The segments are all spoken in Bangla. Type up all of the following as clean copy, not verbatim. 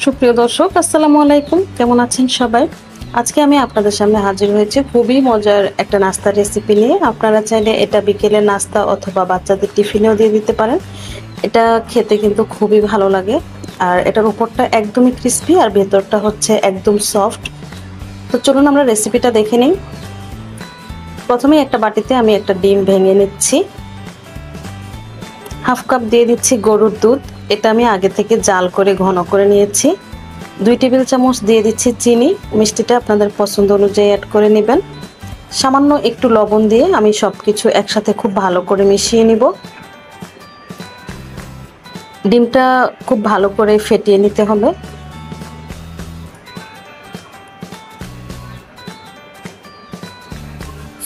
সুপ্রিয় দর্শক, আসসালামু আলাইকুম। কেমন আছেন সবাই? আজকে আমি আপনাদের সামনে হাজির হয়েছি খুবই মজার একটা নাস্তার রেসিপি নিয়ে। আপনারা চাইলে এটা বিকেলের নাস্তা অথবা বাচ্চাদের টিফিনেও দিয়ে দিতে পারেন। এটা খেতে কিন্তু খুবই ভালো লাগে, আর এটার উপরটা একদমই ক্রিস্পি আর ভেতরটা হচ্ছে একদম সফট। তো চলুন আমরা রেসিপিটা দেখে নিই। প্রথমে একটা বাটিতে আমি একটা ডিম ভেঙে নিচ্ছি। হাফ কাপ দিয়ে দিচ্ছি গরুর দুধ। এটা আমি আগে থেকে জাল করে ঘন করে নিয়েছি। 2 টেবিল চামচ দিয়ে দিচ্ছি চিনি। মিষ্টিটা আপনাদের পছন্দ অনুযায়ী অ্যাড করে নেবেন। সামান্য একটু লবণ দিয়ে আমি সবকিছু একসাথে খুব ভালো করে মিশিয়ে নিব। ডিমটা খুব ভালো করে ফেটিয়ে নিতে হবে।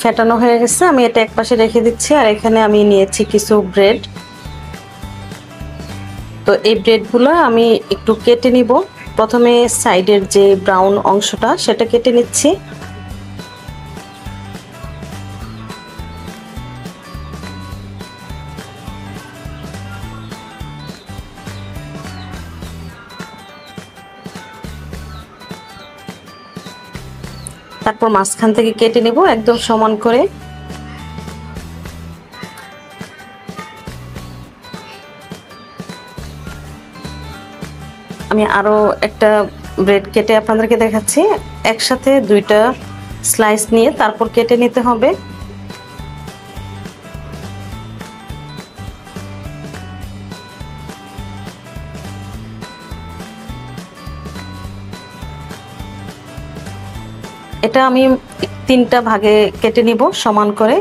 ফেটানো হয়ে গেছে, আমি এটা একপাশে রেখে দিচ্ছি। আর এখানে আমি নিয়েছি কিছু ব্রেড। তো এই ব্রেডগুলো আমি একটু কেটে নিব। প্রথমে সাইডের যে ব্রাউন অংশটা সেটা কেটে নিচ্ছি। তারপর মাঝখান থেকে কেটে নেব একদম সমান করে। আমি আরো একটা ব্রেড কেটে আপনাদেরকে দেখাচ্ছি। একসাথে 2টা স্লাইস নিয়ে তারপর কেটে নিতে হবে। এটা আমি 3টা ভাগে কেটে নিব সমান করে।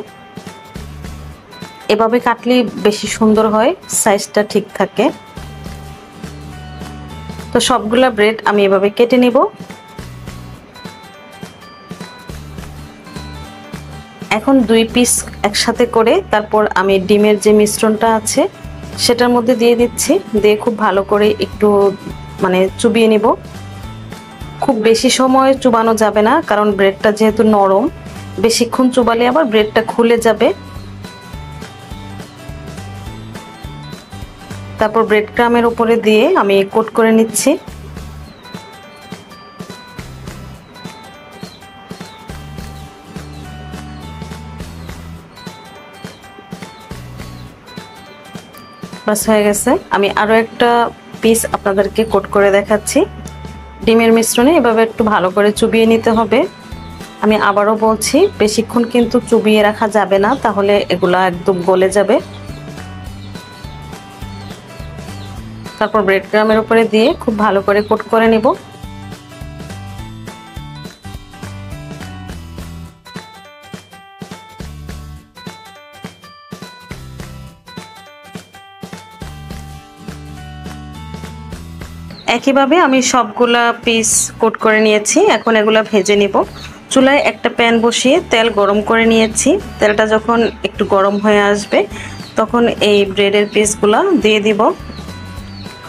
এভাবে কাটলে বেশি সুন্দর হয়, সাইজটা ঠিক থাকে। তো সবগুলা ব্রেড আমি এভাবে কেটে নিব। এখন 2 পিস একসাথে করে তারপর আমি ডিমের যে মিশ্রণটা আছে সেটার মধ্যে দিয়ে দিচ্ছি। দিয়ে খুব ভালো করে একটু চুবিয়ে নিব। খুব বেশি সময় চুবানো যাবে না, কারণ ব্রেডটা যেহেতু নরম, বেশিক্ষণ চুবালে আবার ব্রেডটা খুলে যাবে। তারপর ব্রেড ক্রামের উপরে দিয়ে আমি কোট করে নিচ্ছি। বাস হয়ে গেছে। আমি আরো একটা পিস আপনাদেরকে কোট করে দেখাচ্ছি। ডিমের মিশ্রণে এভাবে একটু ভালো করে চুবিয়ে নিতে হবে। আমি আবারও বলছি, বেশিক্ষণ কিন্তু চুবিয়ে রাখা যাবে না, তাহলে এগুলা একদম গলে যাবে। তারপর ব্রেড ক্রামের উপরে দিয়ে খুব ভালো করে কোট করে নিব। একইভাবে আমি সবগুলা পিস কোট করে নিয়েছি। এখন এগুলা ভেজে নিব। চুলায় একটা প্যান বসিয়ে তেল গরম করে নিয়েছি। তেলটা যখন একটু গরম হয়ে আসবে তখন এই ব্রেডের পিসগুলা দিয়ে দিব।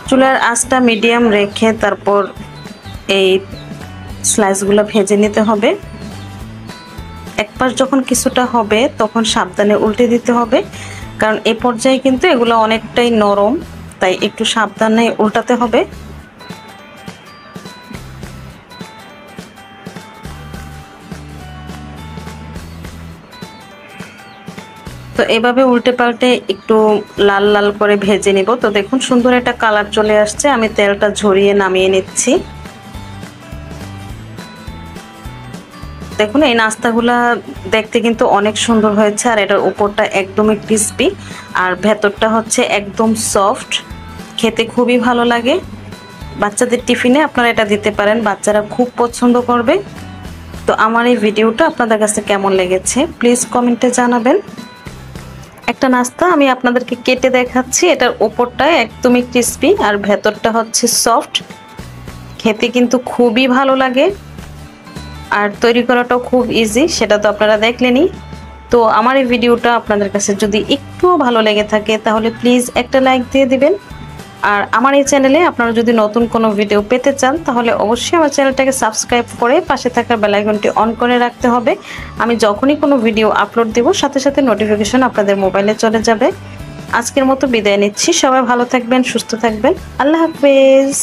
চুলার আঁচটা মিডিয়াম রেখে তারপর এই স্লাইসগুলো ভেজে নিতে হবে। এক পাশ যখন কিছুটা হবে তখন সাবধানে উল্টে দিতে হবে, কারণ এই পর্যায়ে কিন্তু এগুলো অনেকটাই নরম, তাই একটু সাবধানে উল্টাতে হবে। তো এভাবে উল্টে পাল্টে একটু লাল লাল করে ভেজে নিব। তো দেখুন সুন্দর একটা কালার চলে আসছে। আমি তেলটা ঝরিয়ে নামিয়ে নিচ্ছি। দেখুন এই নাস্তাগুলা দেখতে কিন্তু অনেক সুন্দর হয়েছে, আর এটার উপরটা একদমই ক্রিস্পি আর ভেতরটা হচ্ছে একদম সফট। খেতে খুবই ভালো লাগে। বাচ্চাদের টিফিনে আপনারা এটা দিতে পারেন, বাচ্চারা খুব পছন্দ করবে। তো আমার এই ভিডিওটা আপনাদের কাছে কেমন লেগেছে প্লিজ কমেন্টে জানাবেন। একটা নাস্তা আমি আপনাদেরকে কেটে দেখাচ্ছি। এটার উপরটা একদমই ক্রিস্পি আর ভেতরটা হচ্ছে সফট। খেতে কিন্তু খুবই ভালো লাগে, আর তৈরি করাটাও খুব ইজি, সেটা তো আপনারা দেখলেনই। তো আমার এই ভিডিওটা আপনাদের কাছে যদি একটুও ভালো লেগে থাকে তাহলে প্লিজ একটা লাইক দিয়ে দিবেন। আর আমার এই চ্যানেলে আপনারা যদি নতুন কোনো ভিডিও পেতে চান তাহলে অবশ্যই আমার চ্যানেলটাকে সাবস্ক্রাইব করে পাশে থাকা বেল আইকনটি অন করে রাখতে হবে। আমি যখনই কোনো ভিডিও আপলোড দেব সাথে সাথে নোটিফিকেশন আপনাদের মোবাইলে চলে যাবে। আজকের মতো বিদায় নিচ্ছি। সবাই ভালো থাকবেন, সুস্থ থাকবেন। আল্লাহ হাফেজ।